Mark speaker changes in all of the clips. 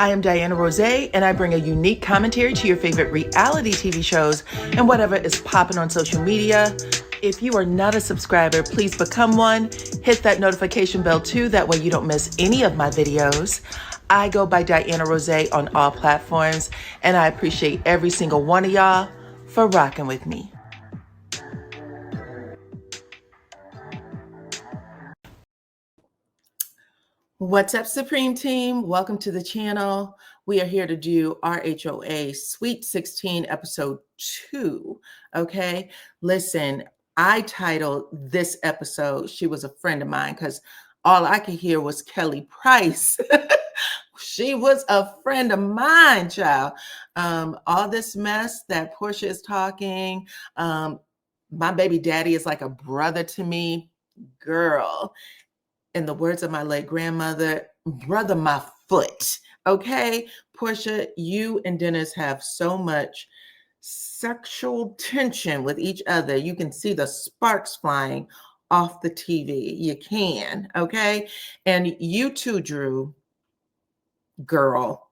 Speaker 1: I am DYANAROZAY, and I bring a unique commentary to your favorite reality TV shows and whatever is popping on social media. If you are not a subscriber, please become one. Hit that notification bell too, that way you don't miss any of my videos. I go by DYANAROZAY on all platforms, and I appreciate every single one of y'all for rocking with me. What's up, Supreme Team? Welcome to the channel. We are here to do RHOA Sweet 16 episode 2. Okay, listen, I titled this episode "She Was a Friend of Mine" because all I could hear was Kelly Price. She was a friend of mine, child. All this mess that Porsha is talking, my baby daddy is like a brother to me, girl. In the words of my late grandmother, brother my foot. Okay, Porsha, you and Dennis have so much sexual tension with each other. You can see the sparks flying off the TV. You can, okay? And you too, Drew, girl,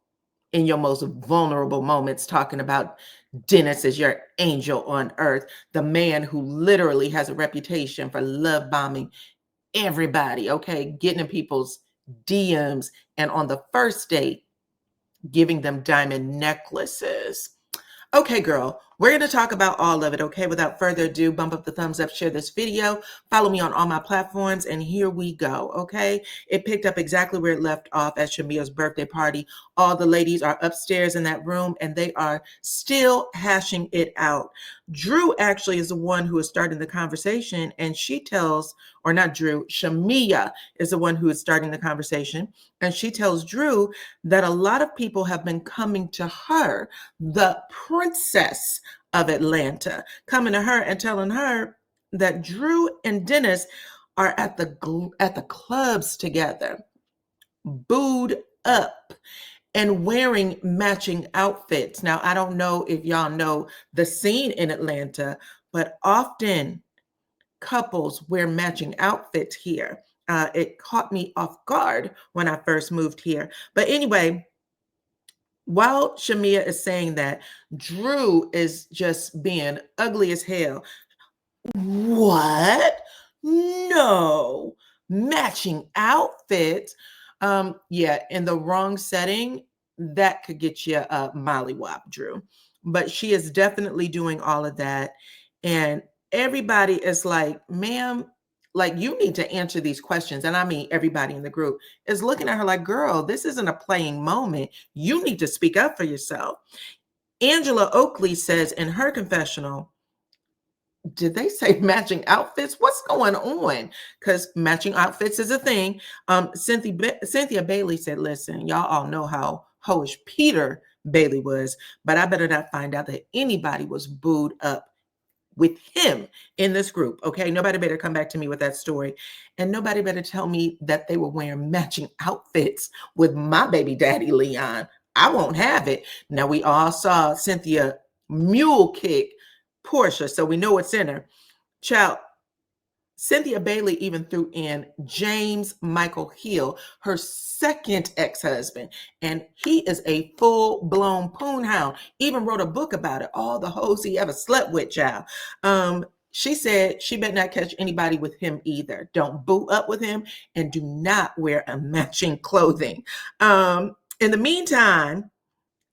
Speaker 1: in your most vulnerable moments, talking about Dennis as your angel on earth, the man who literally has a reputation for love bombing everybody, okay, getting in people's DMs, and on the first date, giving them diamond necklaces. Okay, girl, we're going to talk about all of it, okay? Without further ado, bump up the thumbs up, share this video, follow me on all my platforms, and here we go, okay? It picked up exactly where it left off at Shamia's birthday party. All the ladies are upstairs in that room, and they are still hashing it out. Drew actually is the one who is starting the conversation, and she tells, or not Drew, Shamia is the one who is starting the conversation, and she tells Drew that a lot of people have been coming to her, the princess of Atlanta, coming to her and telling her that Drew and Dennis are at the clubs together, booed up and wearing matching outfits. Now, I don't know if y'all know the scene in Atlanta, but often couples wear matching outfits here. It caught me off guard when I first moved here. But anyway, while Shamia is saying that, Drew is just being ugly as hell. What? No. Matching outfits? Yeah, in the wrong setting, that could get you a mollywop, Drew. But she is definitely doing all of that. And everybody is like, ma'am, like, you need to answer these questions. And I mean, everybody in the group is looking at her like, girl, this isn't a playing moment. You need to speak up for yourself. Angela Oakley says in her confessional, did they say matching outfits? What's going on? Because matching outfits is a thing. Cynthia Bailey said, listen, y'all all know how hoish Peter Bailey was, but I better not find out that anybody was booed up with him in this group. Okay, nobody better come back to me with that story, and nobody better tell me that they were wearing matching outfits with my baby daddy Leon. I won't have it. Now, we all saw Cynthia mule kick Porsha, so we know what's in her. Child, Cynthia Bailey even threw in James Michael Hill, her second ex-husband, and he is a full-blown poon hound. Even wrote a book about it, all the hoes he ever slept with, child. She said she better not catch anybody with him either. Don't boo up with him, and do not wear a matching clothing. In the meantime,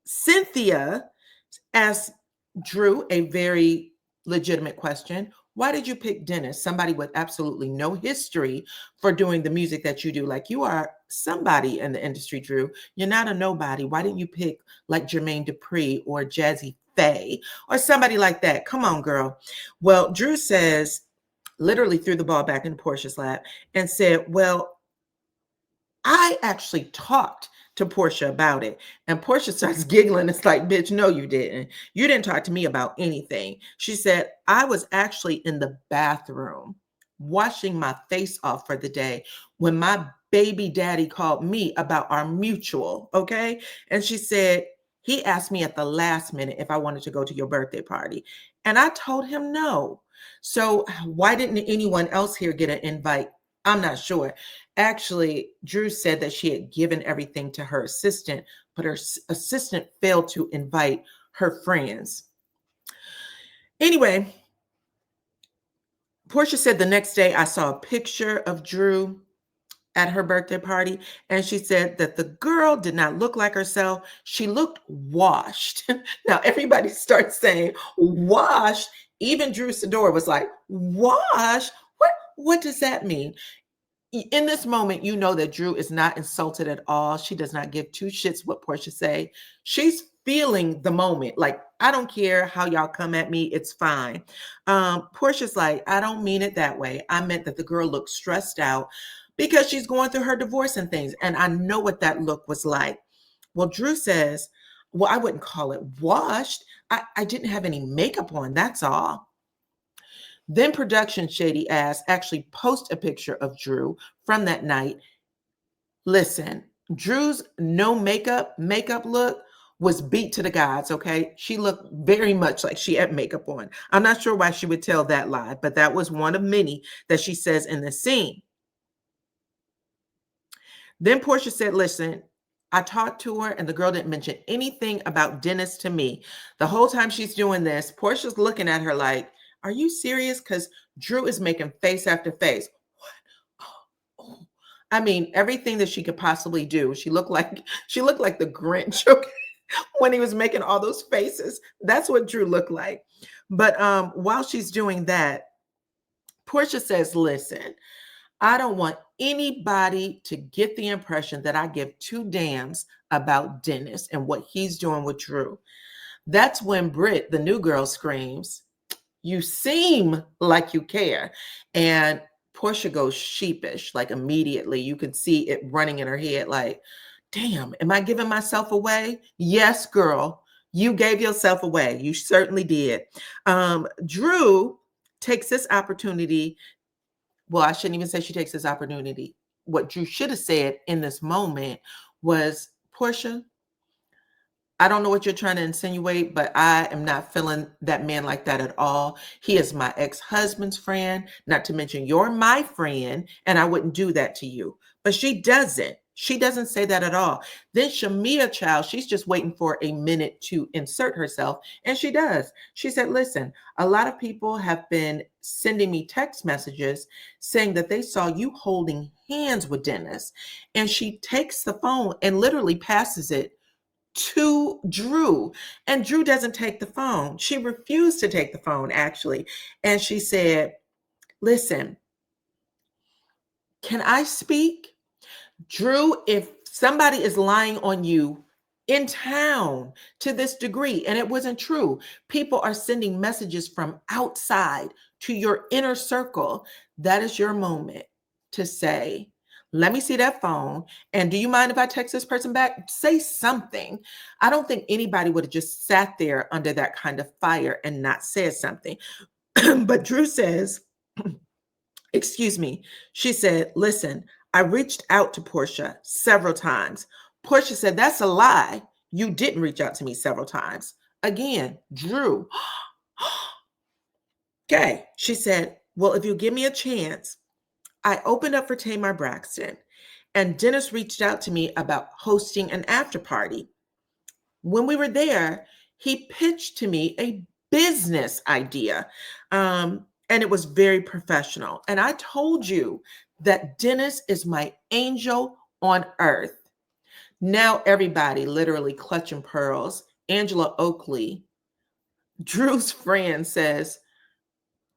Speaker 1: Cynthia asked Drew a very legitimate question. Why did you pick Dennis, somebody with absolutely no history, for doing the music that you do? Like, you are somebody in the industry, Drew. You're not a nobody. Why didn't you pick like Jermaine Dupri or Jazzy Faye or somebody like that? Come on, girl. Well, Drew says, literally threw the ball back into Porsha's lap and said, well, I actually talked to Porsha about it. And Porsha starts giggling. It's like, bitch, no, you didn't. You didn't talk to me about anything. She said, I was actually in the bathroom washing my face off for the day when my baby daddy called me about our mutual, okay? And she said, he asked me at the last minute if I wanted to go to your birthday party. And I told him no. So why didn't anyone else here get an invite I'm not sure. Actually, Drew said that she had given everything to her assistant, but her assistant failed to invite her friends. Anyway, Porsha said the next day I saw a picture of Drew at her birthday party, and she said that the girl did not look like herself. She looked washed. Now everybody starts saying washed. Even Drew Sidor was like, wash? What does that mean? In this moment, you know that Drew is not insulted at all. She does not give two shits what Porsha say. She's feeling the moment. Like, I don't care how y'all come at me. It's fine. Portia's like, I don't mean it that way. I meant that the girl looked stressed out because she's going through her divorce and things. And I know what that look was like. Well, Drew says, well, I wouldn't call it washed. I didn't have any makeup on. That's all. Then production shady ass actually post a picture of Drew from that night. Listen, Drew's no makeup look was beat to the gods, okay? She looked very much like she had makeup on. I'm not sure why she would tell that lie, but that was one of many that she says in the scene. Then Porsha said, listen, I talked to her and the girl didn't mention anything about Dennis to me. The whole time she's doing this, Portia's looking at her like, are you serious? Because Drew is making face after face. What? Oh. I mean, everything that she could possibly do. She looked like the Grinch, okay? When he was making all those faces. That's what Drew looked like. But while she's doing that, Porsha says, listen, I don't want anybody to get the impression that I give two damns about Dennis and what he's doing with Drew. That's when Brit, the new girl, screams, you seem like you care. And Porsha goes sheepish, like immediately. You could see it running in her head like, damn, am I giving myself away? Yes, girl, you gave yourself away. You certainly did. Drew takes this opportunity. Well, I shouldn't even say she takes this opportunity. What Drew should have said in this moment was, Porsha, I don't know what you're trying to insinuate, but I am not feeling that man like that at all. He is my ex-husband's friend, not to mention you're my friend, and I wouldn't do that to you. But she doesn't. She doesn't say that at all. Then Shamia, child, she's just waiting for a minute to insert herself, and she does. She said, listen, a lot of people have been sending me text messages saying that they saw you holding hands with Dennis. And she takes the phone and literally passes it to Drew, and Drew doesn't take the phone. She refused to take the phone, actually. And she said, listen, can I speak? Drew, if somebody is lying on you in town to this degree, and it wasn't true, people are sending messages from outside to your inner circle, that is your moment to say, let me see that phone. And do you mind if I text this person back? Say something. I don't think anybody would have just sat there under that kind of fire and not said something. But Drew says, excuse me, she said, listen, I reached out to Porsha several times. Porsha said, that's a lie. You didn't reach out to me several times. Again, Drew. Okay. She said, well, if you give me a chance, I opened up for Tamar Braxton, and Dennis reached out to me about hosting an after party. When we were there, he pitched to me a business idea, and it was very professional. And I told you that Dennis is my angel on earth. Now everybody literally clutching pearls. Angela Oakley, Drew's friend, says,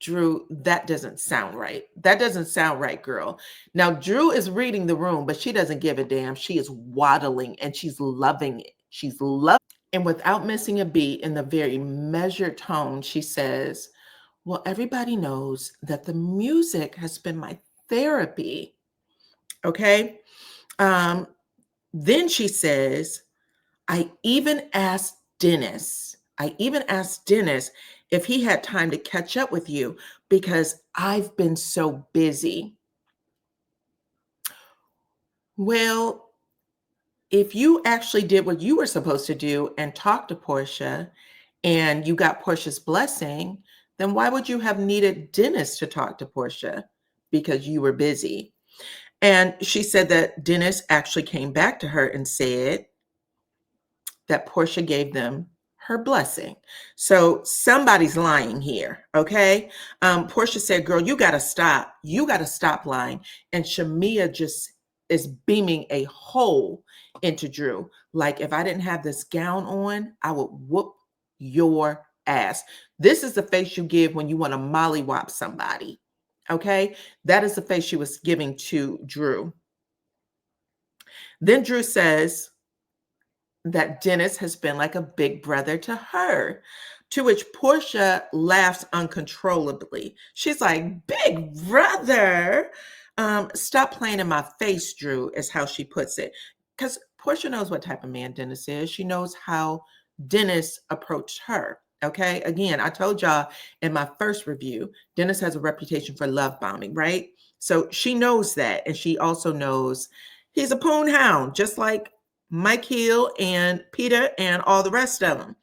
Speaker 1: Drew, that doesn't sound right. That doesn't sound right, girl. Now, Drew is reading the room, but she doesn't give a damn. She is waddling and she's loving it. She's loving it. And without missing a beat, in the very measured tone, she says, well, everybody knows that the music has been my therapy. Okay. Then she says, I even asked Dennis if he had time to catch up with you because I've been so busy. Well, if you actually did what you were supposed to do and talk to Porsha and you got Porsha's blessing, then why would you have needed Dennis to talk to Porsha? Because you were busy. And she said that Dennis actually came back to her and said that Porsha gave them her blessing. So somebody's lying here, okay? Porsha said, girl, you got to stop. You got to stop lying. And Shamia just is beaming a hole into Drew. Like, if I didn't have this gown on, I would whoop your ass. This is the face you give when you want to mollywop somebody, okay? That is the face she was giving to Drew. Then Drew says that Dennis has been like a big brother to her, to which Porsha laughs uncontrollably. She's like, big brother? Stop playing in my face, Drew, is how she puts it. Because Porsha knows what type of man Dennis is. She knows how Dennis approached her. Okay. Again, I told y'all in my first review, Dennis has a reputation for love bombing, right? So she knows that. And she also knows he's a poon hound, just like Mike Hill and Peter and all the rest of them.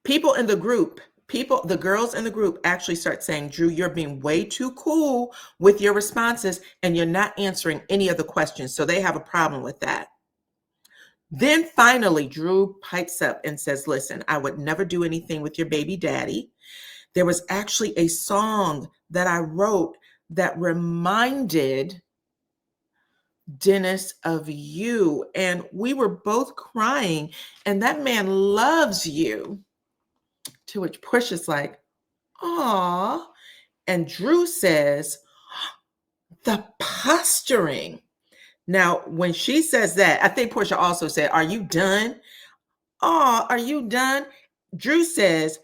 Speaker 1: The girls in the group actually start saying, Drew, you're being way too cool with your responses and you're not answering any of the questions. So they have a problem with that. Then finally, Drew pipes up and says, listen, I would never do anything with your baby daddy. There was actually a song that I wrote that reminded Dennis of you. And we were both crying, and that man loves you. To which Portia's like, aw. And Drew says, the posturing. Now, when she says that, I think Porsha also said, are you done? Oh, are you done? Drew says,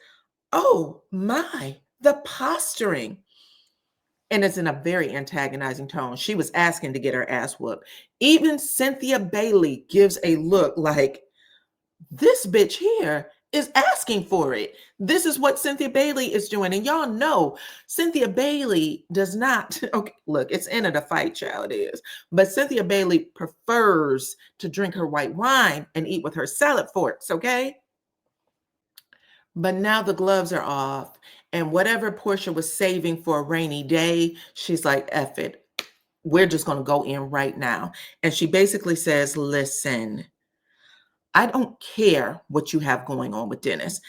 Speaker 1: oh my, the posturing. And it's in a very antagonizing tone. She was asking to get her ass whooped. Even Cynthia Bailey gives a look like, this bitch here is asking for it. This is what Cynthia Bailey is doing. And y'all know Cynthia Bailey does not, okay, look, it's in it a fight, child, it is. But Cynthia Bailey prefers to drink her white wine and eat with her salad forks, okay? But now the gloves are off. And whatever Porsha was saving for a rainy day, she's like, F it. We're just going to go in right now. And she basically says, listen, I don't care what you have going on with Dennis.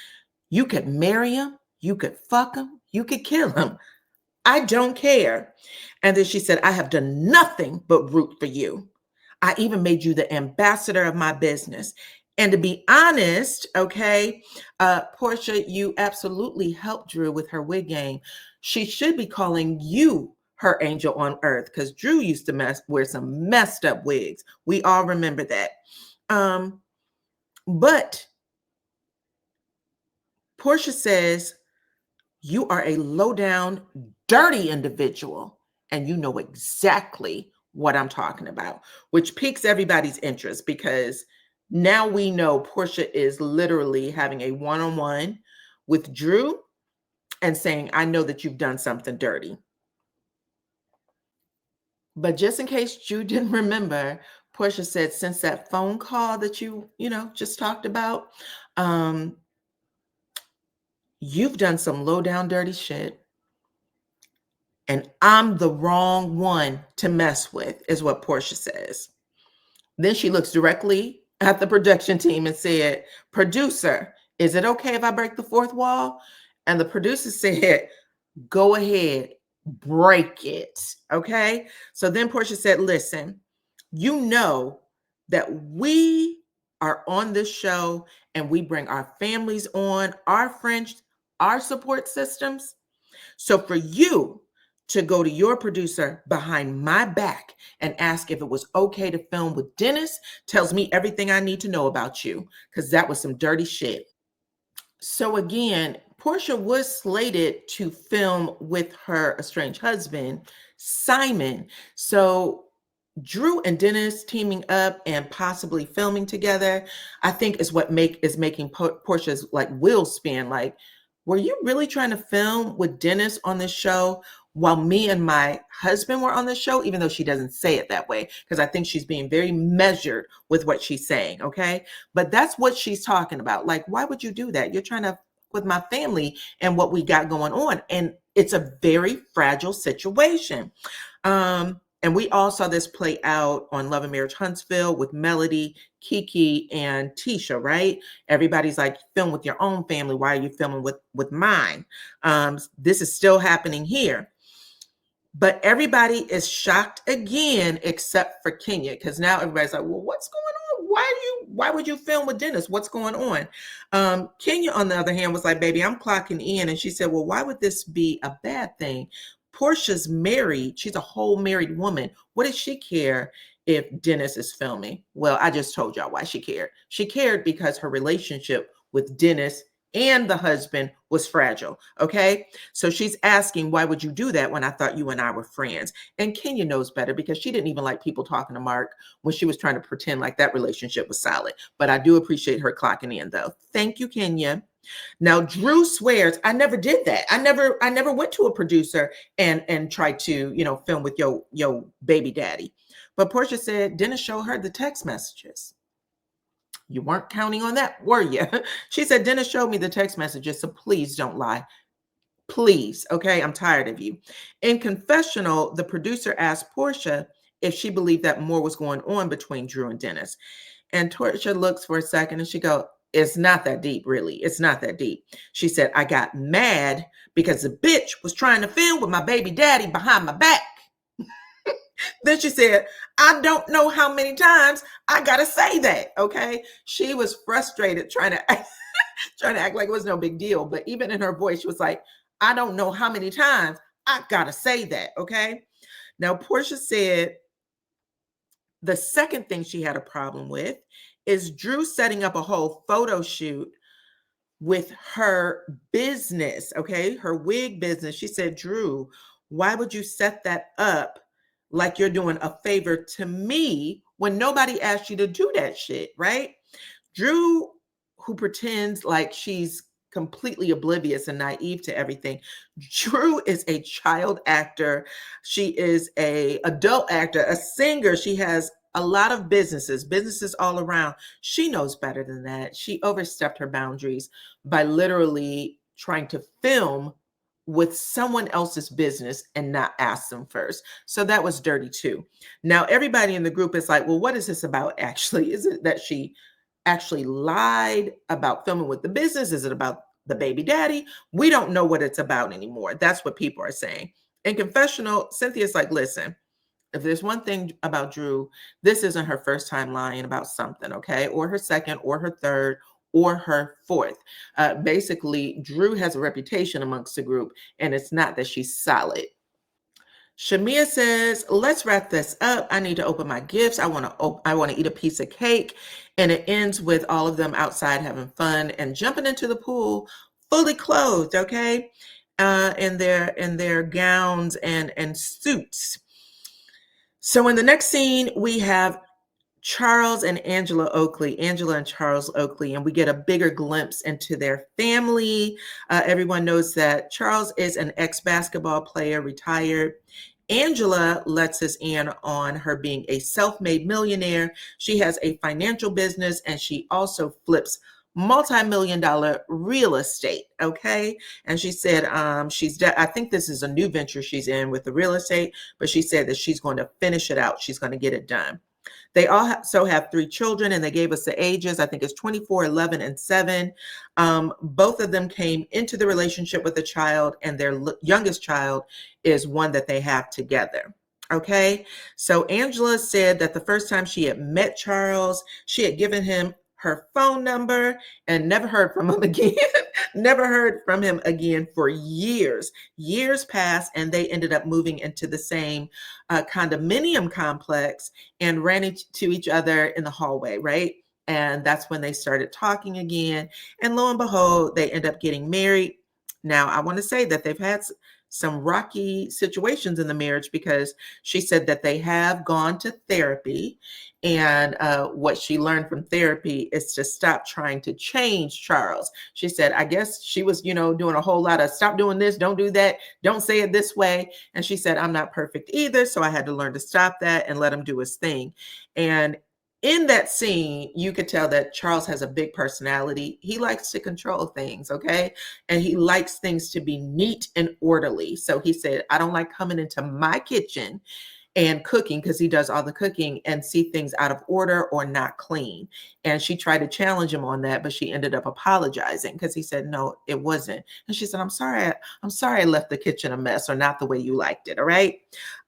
Speaker 1: You could marry him, you could fuck him, you could kill him. I don't care. And then she said, I have done nothing but root for you. I even made you the ambassador of my business. And to be honest, okay, Porsha, you absolutely helped Drew with her wig game. She should be calling you her angel on earth, because Drew used to wear some messed up wigs. We all remember that. But Porsha says, you are a low down, dirty individual, and you know exactly what I'm talking about, which piques everybody's interest, because now we know Porsha is literally having a one-on-one with Drew and saying, I know that you've done something dirty. But just in case Drew didn't remember, Porsha said, since that phone call that you just talked about, you've done some low down dirty shit. And I'm the wrong one to mess with, is what Porsha says. Then she looks directly at the production team and said, producer, is it okay if I break the fourth wall? And the producer said, go ahead, break it. Okay. So then Porsha said, listen, you know that we are on this show and we bring our families on, our friends, our support systems. So for you to go to your producer behind my back and ask if it was okay to film with Dennis tells me everything I need to know about you, because that was some dirty shit. So again, Porsha was slated to film with her estranged husband, Simon. So Drew and Dennis teaming up and possibly filming together, I think is what is making Porsha's like wheels spin. Like, were you really trying to film with Dennis on this show while me and my husband were on the show? Even though she doesn't say it that way, because I think she's being very measured with what she's saying. Okay. But that's what she's talking about. Like, why would you do that? You're trying to with my family and what we got going on. And it's a very fragile situation. And we all saw this play out on Love and Marriage Huntsville with Melody, Kiki, and Tisha, right? Everybody's like, film with your own family. Why are you filming with mine? This is still happening here. But everybody is shocked again, except for Kenya, because now everybody's like, well, what's going on? Why would you film with Dennis? What's going on? Kenya, on the other hand, was like, baby, I'm clocking in. And she said, well, why would this be a bad thing? Porsha's married. She's a whole married woman. What does she care if Dennis is filming? Well, I just told y'all why she cared. She cared because her relationship with Dennis and the husband was fragile. Okay. So she's asking, why would you do that when I thought you and I were friends? And Kenya knows better because she didn't even like people talking to Mark when she was trying to pretend like that relationship was solid. But I do appreciate her clocking in, though. Thank you, Kenya. Now, Drew swears, I never did that. I never went to a producer and tried to, film with your baby daddy. But Porsha said Dennis showed her the text messages. You weren't counting on that, were you? She said, Dennis showed me the text messages, so please don't lie. Please, okay? I'm tired of you. In confessional, the producer asked Porsha if she believed that more was going on between Drew and Dennis. And Porsha looks for a second and she goes, it's not that deep, really. It's not that deep. She said, I got mad because the bitch was trying to film with my baby daddy behind my back. Then she said, I don't know how many times I got to say that. Okay. She was frustrated trying to act like it was no big deal. But even in her voice, she was like, I don't know how many times I got to say that. Okay. Now, Porsha said the second thing she had a problem with is Drew setting up a whole photo shoot with her business. Okay. Her wig business. She said, Drew, why would you set that up like you're doing a favor to me when nobody asked you to do that shit, right? Drew, who pretends like she's completely oblivious and naive to everything. Drew is a child actor. She is a adult actor, a singer. She has a lot of businesses all around. She knows better than that. She overstepped her boundaries by literally trying to film with someone else's business and not ask them first. So that was dirty too. Now, everybody in the group is like, well, what is this about actually? Is it that she actually lied about filming with the business? Is it about the baby daddy? We don't know what it's about anymore. That's what people are saying. In confessional, Cynthia's like, listen, if there's one thing about Drew, this isn't her first time lying about something, okay? Or her second, or her third, or her fourth. Basically, Drew has a reputation amongst the group, and it's not that she's solid. Shamia says, let's wrap this up. I need to open my gifts. I want to eat a piece of cake. And it ends with all of them outside having fun and jumping into the pool fully clothed, okay? In their gowns and suits. So in the next scene, we have Charles and Angela and Charles Oakley, and we get a bigger glimpse into their family. Everyone knows that Charles is an ex-basketball player, retired. Angela lets us in on her being a self-made millionaire. She has a financial business, and she also flips multi-million-dollar real estate. Okay. And she said, I think this is a new venture she's in with the real estate, but she said that she's going to finish it out. She's going to get it done. They also have 3 children, and they gave us the ages. I think it's 24, 11, and 7. Both of them came into the relationship with a child, and their youngest child is one that they have together. Okay. So Angela said that the first time she had met Charles, she had given him her phone number and never heard from him again. Never heard from him again for years. Years passed, and they ended up moving into the same condominium complex and ran into each other in the hallway, right? And that's when they started talking again. And lo and behold, they end up getting married. Now, I want to say that they've had some rocky situations in the marriage, because she said that they have gone to therapy, and what she learned from therapy is to stop trying to change Charles. She said, I guess she was, doing a whole lot of stop doing this, don't do that, don't say it this way. And she said, I'm not perfect either, so I had to learn to stop that and let him do his thing. And in that scene, you could tell that Charles has a big personality. He likes to control things, okay? And he likes things to be neat and orderly. So he said, I don't like coming into my kitchen and cooking, because he does all the cooking, and see things out of order or not clean. And she tried to challenge him on that, but she ended up apologizing because he said, no, it wasn't. And she said, I'm sorry I left the kitchen a mess or not the way you liked it. All right.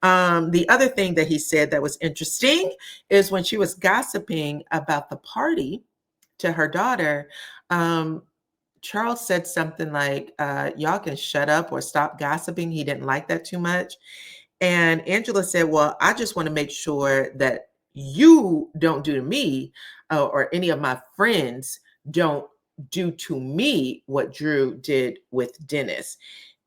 Speaker 1: The other thing that he said that was interesting is when she was gossiping about the party to her daughter, Charles said something like, y'all can shut up or stop gossiping. He didn't like that too much. And Angela said, well, I just want to make sure that you don't do to me, or any of my friends don't do to me what Drew did with Dennis.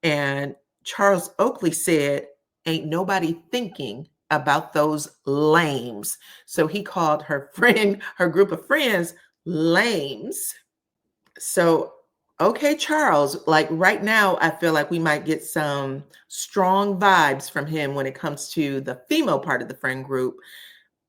Speaker 1: And Charles Oakley said, ain't nobody thinking about those lames. So he called her friend, her group of friends, lames. So, okay, Charles, like right now, I feel like we might get some strong vibes from him when it comes to the female part of the friend group.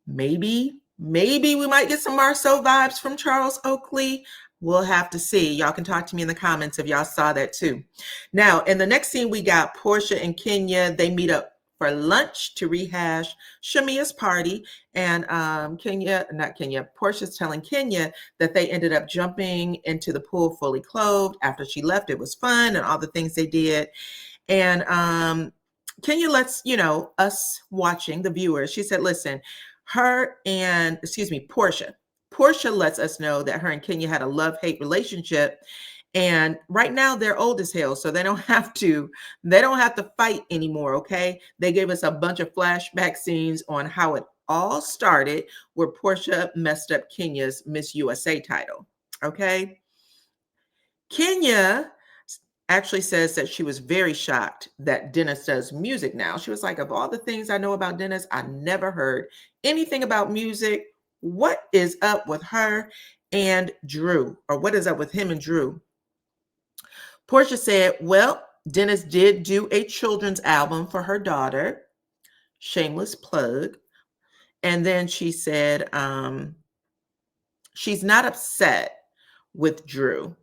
Speaker 1: Maybe we might get some Marceau vibes from Charles Oakley. We'll have to see. Y'all can talk to me in the comments if y'all saw that too. Now, in the next scene, we got Porsha and Kenya. They meet up for lunch to rehash Shamia's party. And Porsha's telling Kenya that they ended up jumping into the pool fully clothed after she left. It was fun and all the things they did. And Kenya lets, us watching, the viewers, she said, listen, Porsha lets us know that her and Kenya had a love-hate relationship. And right now they're old as hell, so they don't have to fight anymore, okay? They gave us a bunch of flashback scenes on how it all started, where Porsha messed up Kenya's Miss USA title, okay? Kenya actually says that she was very shocked that Dennis does music now. She was like, of all the things I know about Dennis, I never heard anything about music. What is up with her and Drew? Or what is up with him and Drew? Porsha said, well, Dennis did do a children's album for her daughter. Shameless plug. And then she said, she's not upset with Drew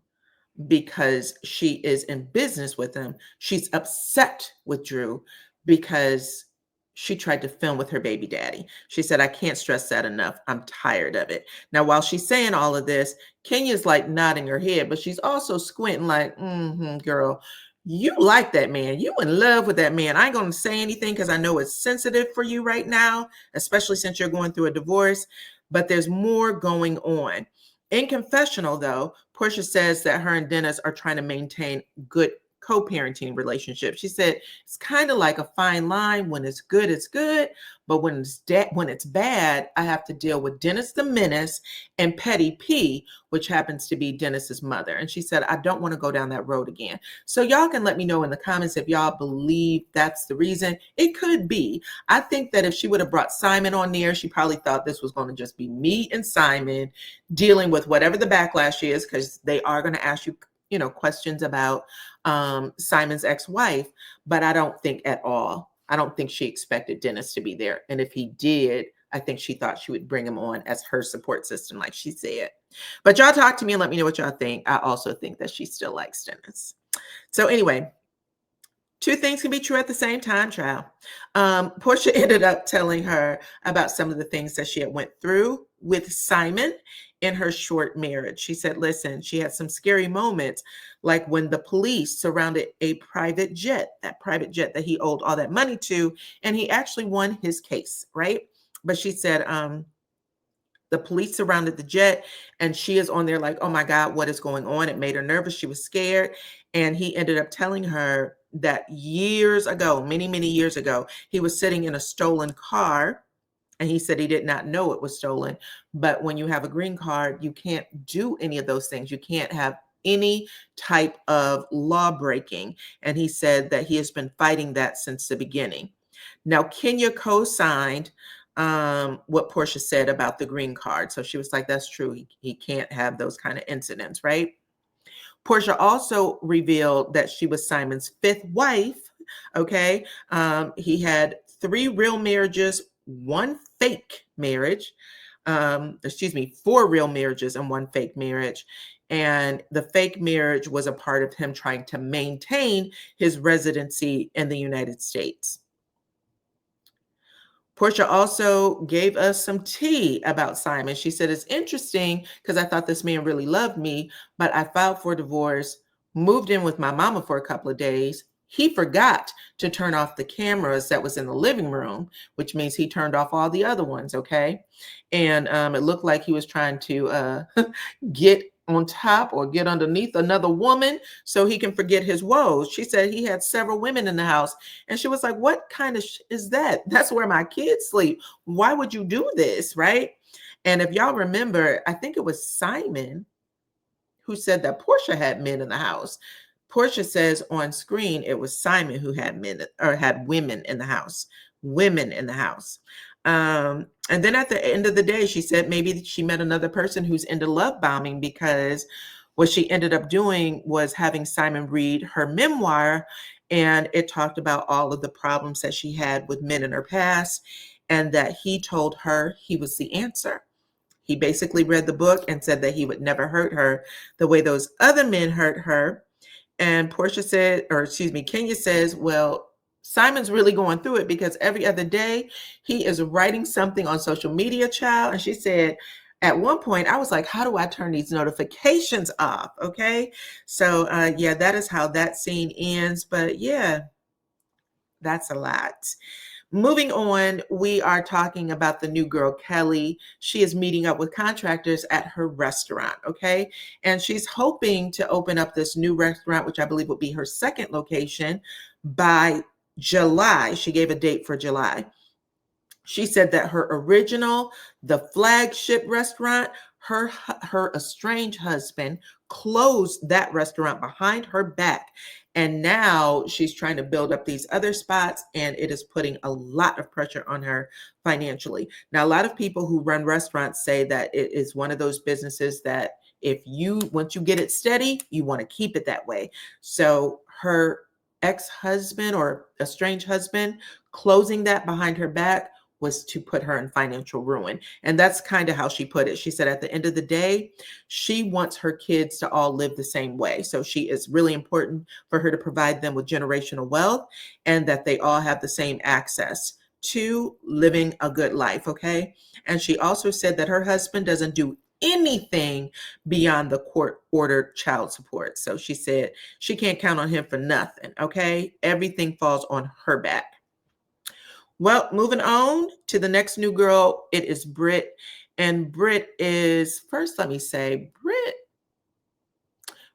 Speaker 1: because she is in business with him. She's upset with Drew because she tried to film with her baby daddy. She said, I can't stress that enough. I'm tired of it. Now, while she's saying all of this, Kenya's like nodding her head, but she's also squinting like, girl, you like that man. You in love with that man. I ain't going to say anything because I know it's sensitive for you right now, especially since you're going through a divorce, but there's more going on. In confessional, though, Porsha says that her and Dennis are trying to maintain good co-parenting relationship. She said it's kind of like a fine line. When it's good, but when it's bad, I have to deal with Dennis the Menace and Petty P, which happens to be Dennis's mother. And she said, I don't want to go down that road again. So y'all can let me know in the comments if y'all believe that's the reason. It could be. I think that if she would have brought Simon on there, she probably thought this was going to just be me and Simon dealing with whatever the backlash is, because they are going to ask you, questions about Simon's ex-wife, but I don't think at all. I don't think she expected Dennis to be there. And if he did, I think she thought she would bring him on as her support system, like she said. But y'all talk to me and let me know what y'all think. I also think that she still likes Dennis. So anyway, two things can be true at the same time, child. Porsha ended up telling her about some of the things that she had went through with Simon in her short marriage. She said, listen, she had some scary moments, like when the police surrounded a private jet, that private jet that he owed all that money to, and he actually won his case, right? But she said, the police surrounded the jet, and she is on there like, oh my God, what is going on? It made her nervous. She was scared. And he ended up telling her that years ago, many, many years ago, he was sitting in a stolen car. And he said he did not know it was stolen. But when you have a green card, you can't do any of those things. You can't have any type of law breaking. And he said that he has been fighting that since the beginning. Now, Kenya co-signed what Porsha said about the green card. So she was like, that's true. He can't have those kind of incidents, right? Porsha also revealed that she was Simon's fifth wife. Okay. He had 3 real marriages, 1 fake marriage. 4 real marriages and 1 fake marriage. And the fake marriage was a part of him trying to maintain his residency in the United States. Porsha also gave us some tea about Simon. She said, it's interesting because I thought this man really loved me, but I filed for divorce, moved in with my mama for a couple of days. He forgot to turn off the cameras that was in the living room, which means he turned off all the other ones, okay? And it looked like he was trying to get on top or get underneath another woman so he can forget his woes. She said he had several women in the house. And she was like, what kind of is that? That's where my kids sleep. Why would you do this? Right. And if y'all remember, I think it was Simon who said that Porsha had men in the house. Porsha says on screen it was Simon who had men or had women in the house, women in the house. And then at the end of the day, she said maybe she met another person who's into love bombing, because what she ended up doing was having Simon read her memoir, and it talked about all of the problems that she had with men in her past, and that he told her he was the answer. He basically read the book and said that he would never hurt her the way those other men hurt her. And Porsha said, or excuse me, Kenya says, well, Simon's really going through it because every other day he is writing something on social media, child. And she said, at one point, I was like, how do I turn these notifications off? Okay. So, yeah, that is how that scene ends. But yeah, that's a lot. Moving on, we are talking about the new girl, Kelly. She is meeting up with contractors at her restaurant, okay? And she's hoping to open up this new restaurant, which I believe will be her second location, by July. She gave a date for July. She said that her original, the flagship restaurant, her estranged husband closed that restaurant behind her back. And now she's trying to build up these other spots, and it is putting a lot of pressure on her financially. Now, a lot of people who run restaurants say that it is one of those businesses that once you get it steady, you want to keep it that way. So her ex-husband or estranged husband closing that behind her back was to put her in financial ruin. And that's kind of how she put it. She said at the end of the day, she wants her kids to all live the same way. So she is really important for her to provide them with generational wealth, and that they all have the same access to living a good life. Okay. And she also said that her husband doesn't do anything beyond the court ordered child support. So she said she can't count on him for nothing. Okay. Everything falls on her back. Well, moving on to the next new girl, it is Brit. And Brit is, first, let me say,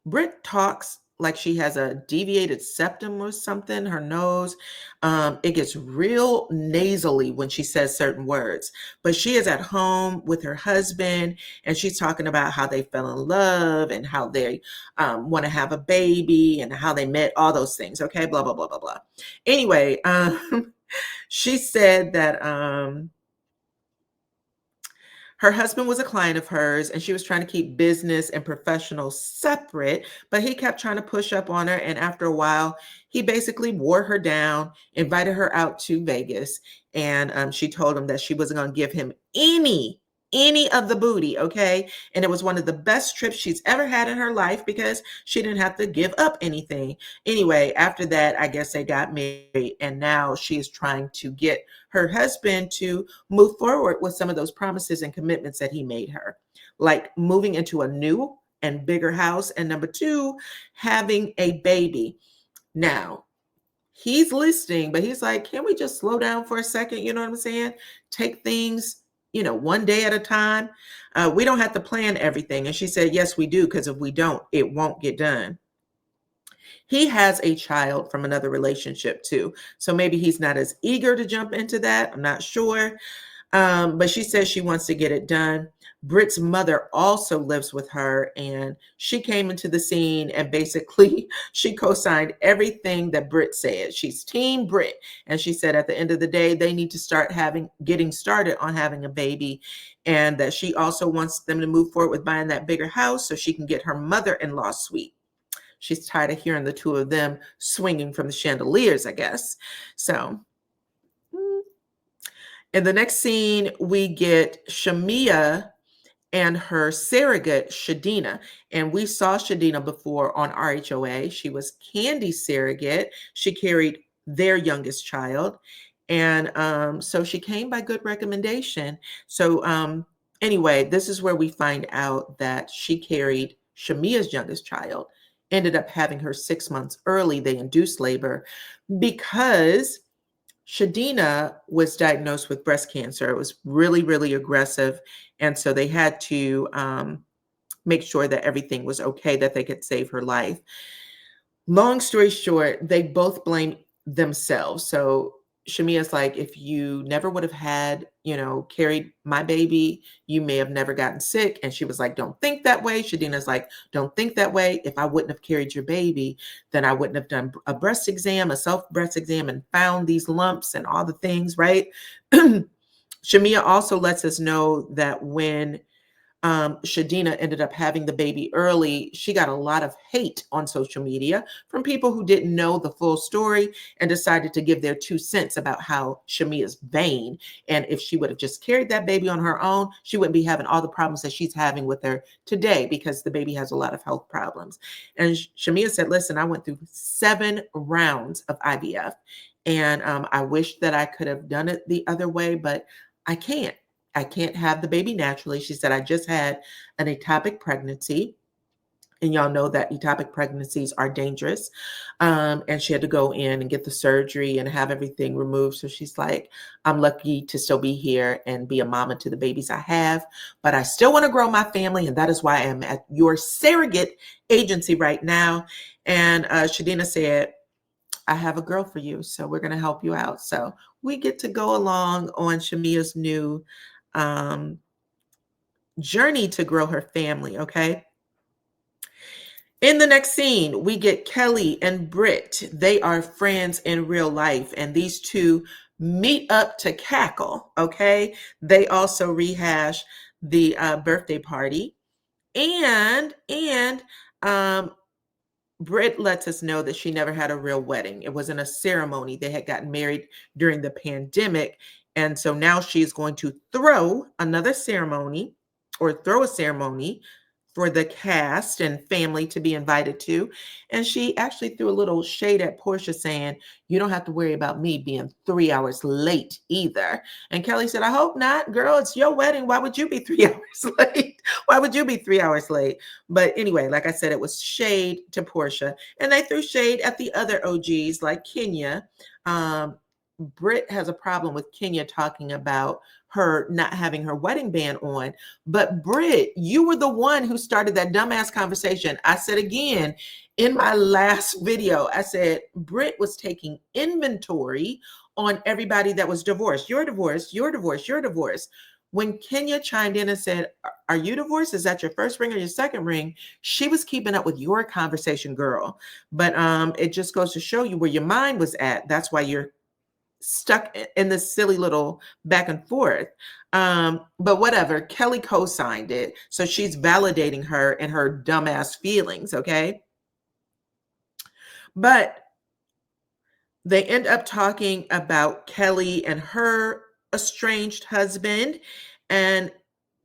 Speaker 1: Brit talks like she has a deviated septum or something, her nose. It gets real nasally when she says certain words. But she is at home with her husband, and she's talking about how they fell in love and how they want to have a baby and how they met, all those things. Okay, blah, blah, blah, blah, blah. Anyway, she said that her husband was a client of hers, and she was trying to keep business and professional separate, but he kept trying to push up on her. And after a while, he basically wore her down, invited her out to Vegas, and she told him that she wasn't going to give him any of the booty, okay? And it was one of the best trips she's ever had in her life because she didn't have to give up anything. Anyway, after that, I guess they got married, and now she is trying to get her husband to move forward with some of those promises and commitments that he made her, like moving into a new and bigger house, and number 2, having a baby. Now, he's listening, but he's like, can we just slow down for a second? You know what I'm saying? Take things, one day at a time. We don't have to plan everything. And she said, yes, we do, because if we don't, it won't get done. He has a child from another relationship too. So maybe he's not as eager to jump into that. I'm not sure. But she says she wants to get it done. Brit's mother also lives with her, and she came into the scene, and basically she co-signed everything that Brit said. She's team Brit. And she said at the end of the day, they need to start getting started on having a baby, and that she also wants them to move forward with buying that bigger house so she can get her mother-in-law suite. She's tired of hearing the two of them swinging from the chandeliers, I guess. So In the next scene, we get Shamia and her surrogate, Shadina. And we saw Shadina before on RHOA. She was Candy's surrogate. She carried their youngest child. And so she came by good recommendation. So anyway, this is where we find out that she carried Shamia's youngest child, ended up having her 6 months early. They induced labor because Shadina was diagnosed with breast cancer. It was really, really aggressive. And so they had to make sure that everything was okay, that they could save her life. Long story short, they both blame themselves. So Shamia's like, if you never would have had, carried my baby, you may have never gotten sick. And she was like, don't think that way. Shadina's like, don't think that way. If I wouldn't have carried your baby, then I wouldn't have done a breast exam, a self breast exam, and found these lumps and all the things, right? Shamia also lets us know that when Shadina ended up having the baby early, she got a lot of hate on social media from people who didn't know the full story and decided to give their 2 cents about how Shamia's vain. And if she would have just carried that baby on her own, she wouldn't be having all the problems that she's having with her today, because the baby has a lot of health problems. And Shamia said, listen, I went through 7 rounds of IVF, and I wish that I could have done it the other way, but I can't. I can't have the baby naturally. She said, I just had an ectopic pregnancy. And y'all know that ectopic pregnancies are dangerous. And she had to go in and get the surgery and have everything removed. So she's like, I'm lucky to still be here and be a mama to the babies I have, but I still want to grow my family. And that is why I'm at your surrogate agency right now. And Shadina said, I have a girl for you, so we're going to help you out. So we get to go along on Shamia's new journey to grow her family, okay? In the next scene, we get Kelly and Brit. They are friends in real life, and these two meet up to cackle, okay? They also rehash the birthday party. And Brit lets us know that she never had a real wedding. It wasn't a ceremony. They had gotten married during the pandemic. And so now she's going to throw another ceremony, or throw a ceremony for the cast and family to be invited to. And she actually threw a little shade at Porsha, saying, you don't have to worry about me being 3 hours late either. And Kelly said, I hope not. Girl, it's your wedding. Why would you be 3 hours late? Why would you be 3 hours late? But anyway, like I said, it was shade to Porsha. And they threw shade at the other OGs like Kenya. Brit has a problem with Kenya talking about her not having her wedding band on. But Brit, you were the one who started that dumbass conversation. I said again in my last video, I said Brit was taking inventory on everybody that was divorced. You're divorced, you're divorced, you're divorced. When Kenya chimed in and said, are you divorced? Is that your first ring or your second ring? She was keeping up with your conversation, girl. But it just goes to show you where your mind was at. That's why you're stuck in this silly little back and forth. But whatever, Kelly co-signed it. So she's validating her and her dumbass feelings, okay? But they end up talking about Kelly and her estranged husband. And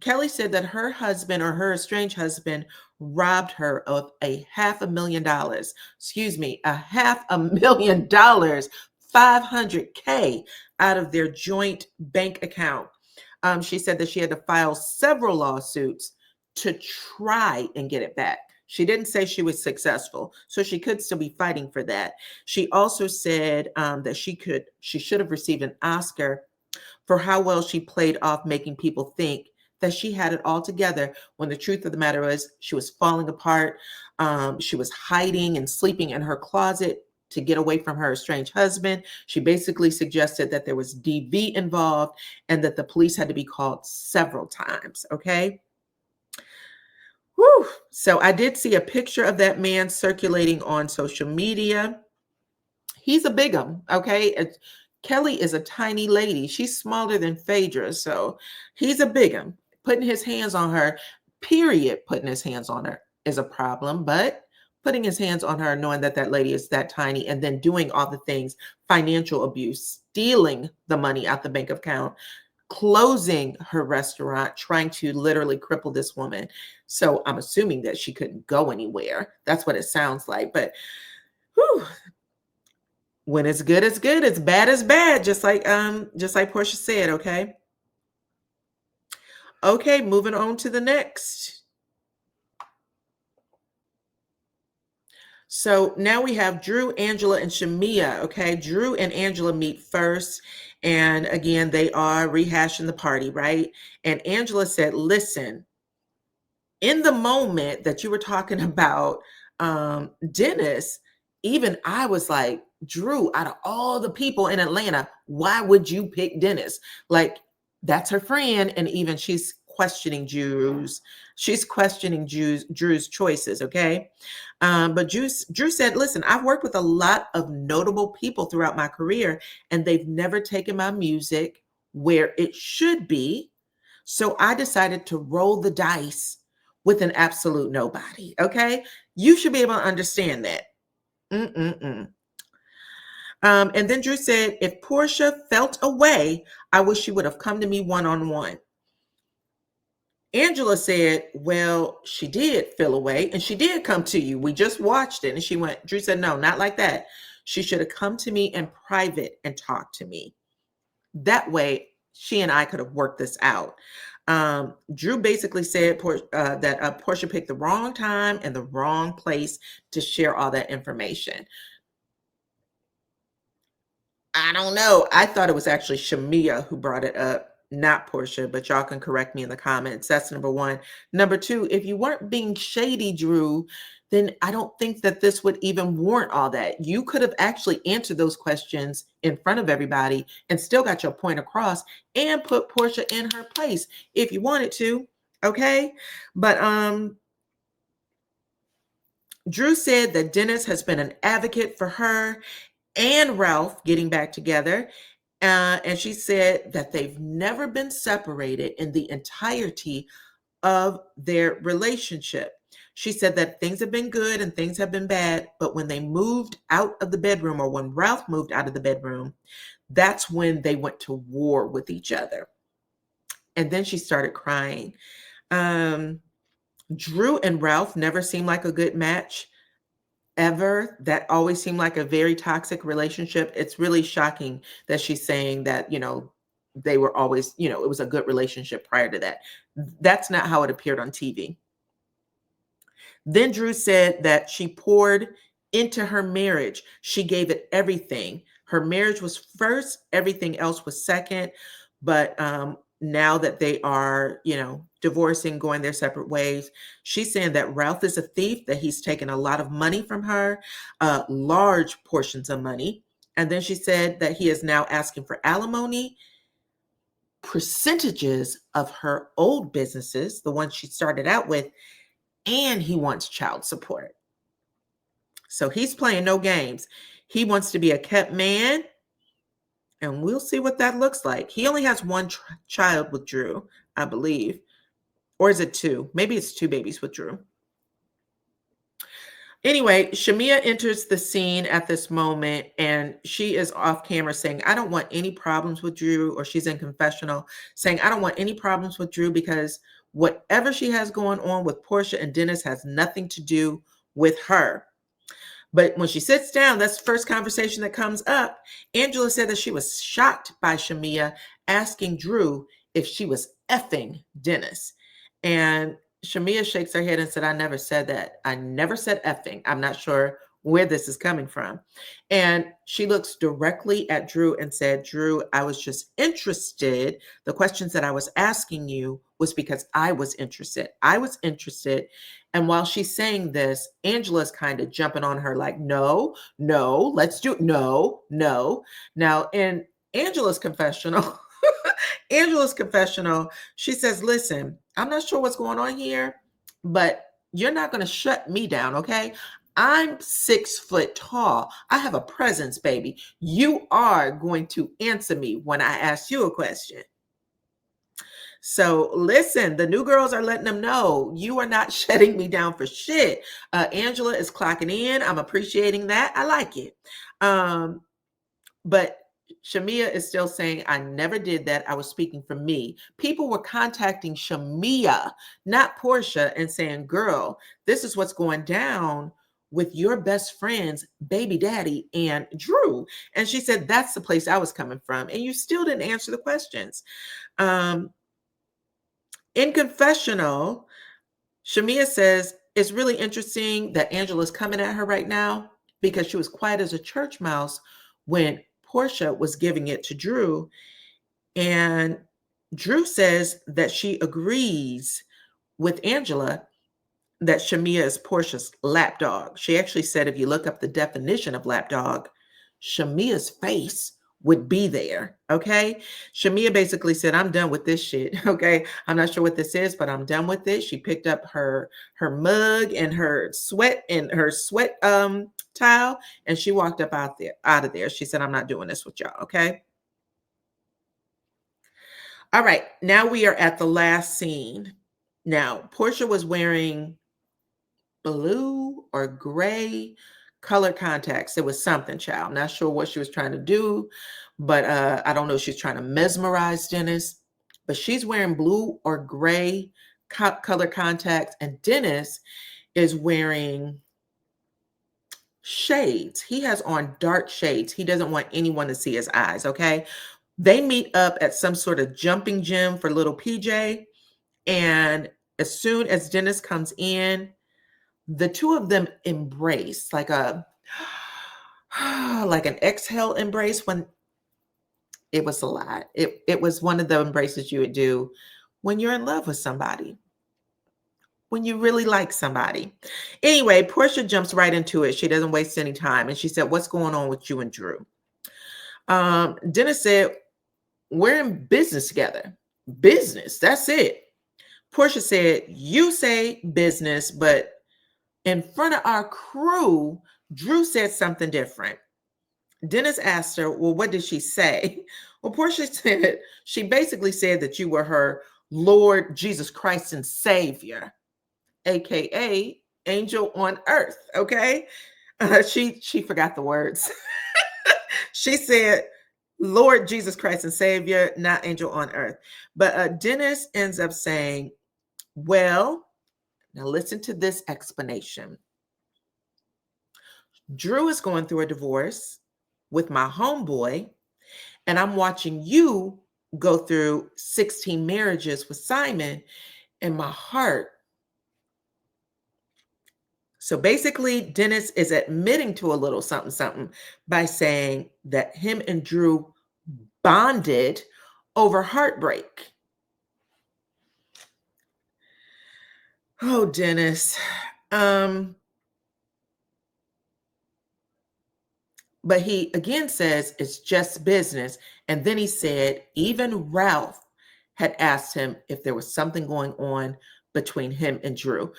Speaker 1: Kelly said that her husband, or her estranged husband, robbed her of $500,000. Excuse me, $500,000. 500K out of their joint bank account. She said that she had to file several lawsuits to try and get it back. She didn't say she was successful, so she could still be fighting for that. She also said that she should have received an Oscar for how well she played off making people think that she had it all together, when the truth of the matter was she was falling apart. She was hiding and sleeping in her closet to get away from her estranged husband. She basically suggested that there was DV involved and that the police had to be called several times, okay? Whew. So I did see a picture of that man circulating on social media. He's a bigum, okay? Kelly is a tiny lady. She's smaller than Phaedra, so he's a bigum. Putting his hands on her, period, putting his hands on her is a problem, but putting his hands on her, knowing that that lady is that tiny, and then doing all the things, financial abuse, stealing the money out the bank account, closing her restaurant, trying to literally cripple this woman. So I'm assuming that she couldn't go anywhere. That's what it sounds like. But whew, when it's good, it's good. It's bad, it's bad. Just like Porsha said, okay? Okay, moving on to the next. So now we have Drew, Angela, and Shamia. Okay, Drew and Angela meet first. And again, they are rehashing the party, right? And Angela said, listen, in the moment that you were talking about Dennis, even I was like, Drew, out of all the people in Atlanta, why would you pick Dennis? Like, that's her friend. And even she's questioning Drew's choices. Okay. But Drew said, listen, I've worked with a lot of notable people throughout my career, and they've never taken my music where it should be. So I decided to roll the dice with an absolute nobody. Okay. You should be able to understand that. Mm-mm-mm. And then Drew said, if Porsha felt away, I wish she would have come to me one-on-one. Angela said, well, she did feel away and she did come to you. We just watched it. And she went, Drew said, no, not like that. She should have come to me in private and talked to me. That way, she and I could have worked this out. Drew basically said that Porsha picked the wrong time and the wrong place to share all that information. I don't know. I thought it was actually Shamia who brought it up, not Porsha, but y'all can correct me in the comments. That's number one. Number two, if you weren't being shady, Drew, then I don't think that this would even warrant all that. You could have actually answered those questions in front of everybody and still got your point across and put Porsha in her place if you wanted to. Okay. But Drew said that Dennis has been an advocate for her and Ralph getting back together. And she said that they've never been separated in the entirety of their relationship. She said that things have been good and things have been bad, but when they moved out of the bedroom, or when Ralph moved out of the bedroom, that's when they went to war with each other. And then she started crying. Drew and Ralph never seemed like a good match ever. That always seemed like a very toxic relationship. It's really shocking that she's saying that, they were always, it was a good relationship prior to that. That's not how it appeared on TV. Then Drew said that she poured into her marriage. She gave it everything. Her marriage was first, everything else was second. But now that they are, divorcing, going their separate ways, she's saying that Ralph is a thief, that he's taken a lot of money from her, large portions of money. And then she said that he is now asking for alimony, percentages of her old businesses, the ones she started out with, and he wants child support. So he's playing no games. He wants to be a kept man, and we'll see what that looks like. He only has one child with Drew, I believe. Or is it two? Maybe it's two babies with Drew. Anyway, Shamia enters the scene at this moment, and she is off camera saying, I don't want any problems with Drew, or she's in confessional saying, I don't want any problems with Drew because whatever she has going on with Porsha and Dennis has nothing to do with her. But when she sits down, that's the first conversation that comes up. Angela said that she was shocked by Shamia asking Drew if she was effing Dennis. And Shamia shakes her head and said, I never said that. I never said effing. I'm not sure where this is coming from. And she looks directly at Drew and said, Drew, I was just interested. The questions that I was asking you was because I was interested. I was interested. And while she's saying this, Angela's kind of jumping on her like, no, let's do it. No. Now, in Angela's confessional, she says, listen, I'm not sure what's going on here, but you're not going to shut me down, okay? I'm 6 foot tall. I have a presence, baby. You are going to answer me when I ask you a question. So listen, the new girls are letting them know you are not shutting me down for shit. Angela is clocking in. I'm appreciating that. I like it. But Shamia is still saying, I never did that. I was speaking for me. People were contacting Shamia, not Porsha, and saying, girl, this is what's going down with your best friend's baby daddy and Drew. And she said, that's the place I was coming from. And you still didn't answer the questions. In confessional, Shamia says, it's really interesting that Angela's coming at her right now because she was quiet as a church mouse when Porsha was giving it to Drew. And Drew says that she agrees with Angela that Shamia is Porsha's lapdog. She actually said if you look up the definition of lapdog, Shamia's face would be there. Okay. Shamia basically said, I'm done with this shit. Okay. I'm not sure what this is, but I'm done with it. She picked up her mug and her sweat towel, and she walked up out of there. She said, I'm not doing this with y'all. Okay. All right. Now we are at the last scene. Now, Porsha was wearing blue or gray color contacts. It was something, child. Not sure what she was trying to do, but I don't know if she's trying to mesmerize Dennis. But she's wearing blue or gray color contacts, and Dennis is wearing shades. He has on dark shades. He doesn't want anyone to see his eyes, okay? They meet up at some sort of jumping gym for little PJ, and as soon as Dennis comes in, the two of them embrace like an exhale embrace. When it was a lot. It was one of the embraces you would do when you're in love with somebody, when you really like somebody. Anyway, Porsha jumps right into it. She doesn't waste any time. And she said, what's going on with you and Drew? Dennis said, we're in business together. Business, that's it. Porsha said, you say business, but in front of our crew, Drew said something different. Dennis asked her, well, what did she say? Well, Porsha said, she basically said that you were her Lord Jesus Christ and Savior, AKA angel on earth. Okay. She forgot the words. She said, Lord Jesus Christ and Savior, not angel on earth. But Dennis ends up saying, well, now listen to this explanation. Drew is going through a divorce with my homeboy, and I'm watching you go through 16 marriages with Simon, and my heart. So basically, Dennis is admitting to a little something, something by saying that him and Drew bonded over heartbreak. Oh, Dennis. But he again says it's just business. And then he said even Ralph had asked him if there was something going on between him and Drew.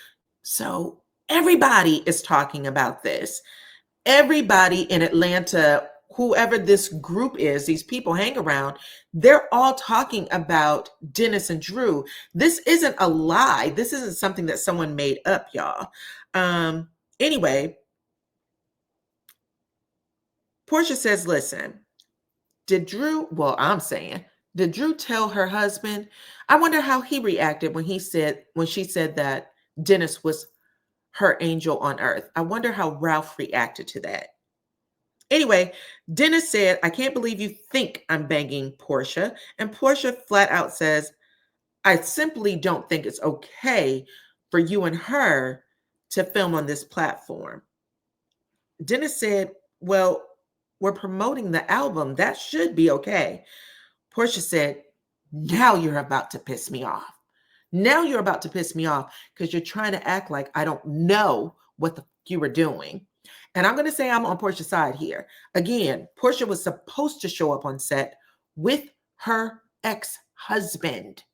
Speaker 1: So everybody is talking about this. Everybody in Atlanta, whoever this group is, these people hang around, they're all talking about Dennis and Drew. This isn't a lie. This isn't something that someone made up, y'all. Anyway, Porsha says, listen, did Drew tell her husband? I wonder how he reacted when she said that Dennis was her angel on earth. I wonder how Ralph reacted to that. Anyway, Dennis said, I can't believe you think I'm banging Porsha. And Porsha flat out says, I simply don't think it's okay for you and her to film on this platform. Dennis said, well, we're promoting the album. That should be okay. Porsha said, now you're about to piss me off. Now you're about to piss me off because you're trying to act like I don't know what the you were doing. And I'm going to say I'm on Porsha's side here. Again, Porsha was supposed to show up on set with her ex-husband.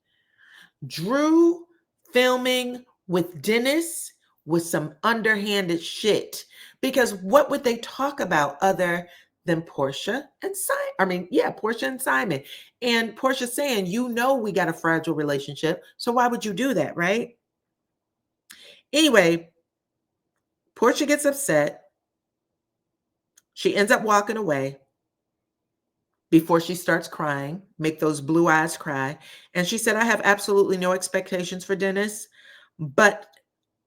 Speaker 1: Drew filming with Dennis was some underhanded shit. Because what would they talk about other than Porsha and Simon. Porsha and Simon. And Porsha saying, you know, we got a fragile relationship. So why would you do that, right? Anyway, Porsha gets upset. She ends up walking away before she starts crying, make those blue eyes cry. And she said, I have absolutely no expectations for Dennis, but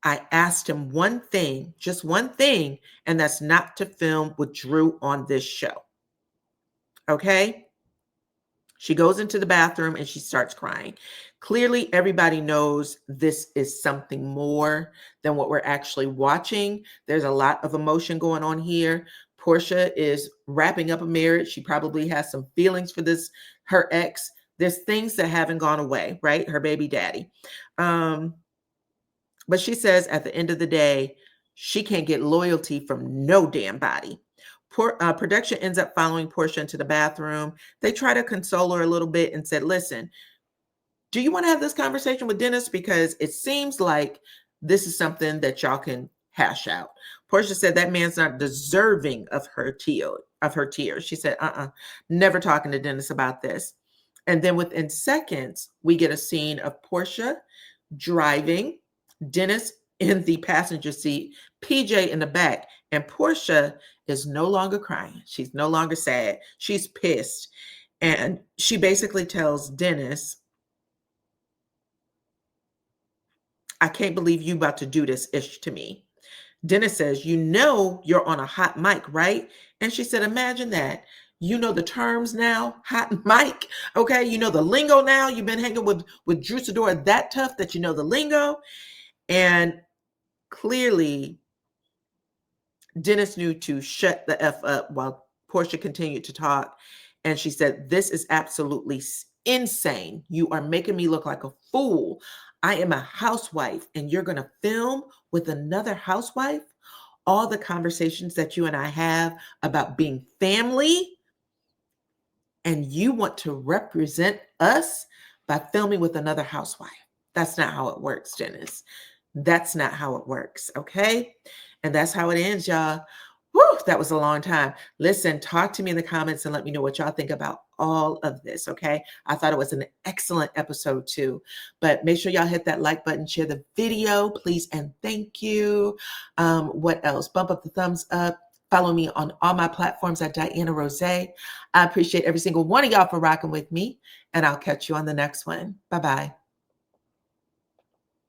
Speaker 1: I asked him one thing, just one thing, and that's not to film with Drew on this show. Okay? She goes into the bathroom and she starts crying. Clearly, everybody knows this is something more than what we're actually watching. There's a lot of emotion going on here. Porsha is wrapping up a marriage. She probably has some feelings for her ex. There's things that haven't gone away, right? Her baby daddy. But she says at the end of the day, she can't get loyalty from no damn body. Production ends up following Porsha into the bathroom. They try to console her a little bit and said, listen, do you want to have this conversation with Dennis? Because it seems like this is something that y'all can hash out. Porsha said that man's not deserving of her tears. She said, never talking to Dennis about this. And then within seconds, we get a scene of Porsha driving, Dennis in the passenger seat, PJ in the back, and Porsha is no longer crying. She's no longer sad. She's pissed. And she basically tells Dennis, I can't believe you about to do this ish to me. Dennis says, you know you're on a hot mic, right? And she said, imagine that. You know the terms now, hot mic, okay? You know the lingo now. You've been hanging with Drew Sidora that tough that you know the lingo. And clearly, Dennis knew to shut the F up while Porsha continued to talk. And she said, this is absolutely insane. You are making me look like a fool. I am a housewife and you're going to film with another housewife? All the conversations that you and I have about being family, and you want to represent us by filming with another housewife. That's not how it works, Dennis. That's not how it works, okay? And that's how it ends, y'all. Whew, that was a long time. Listen, talk to me in the comments and let me know what y'all think about all of this, okay? I thought it was an excellent episode too. But make sure y'all hit that like button, share the video, please, and thank you. What else? Bump up the thumbs up. Follow me on all my platforms at DYANAROZAY. I appreciate every single one of y'all for rocking with me, and I'll catch you on the next one. Bye-bye.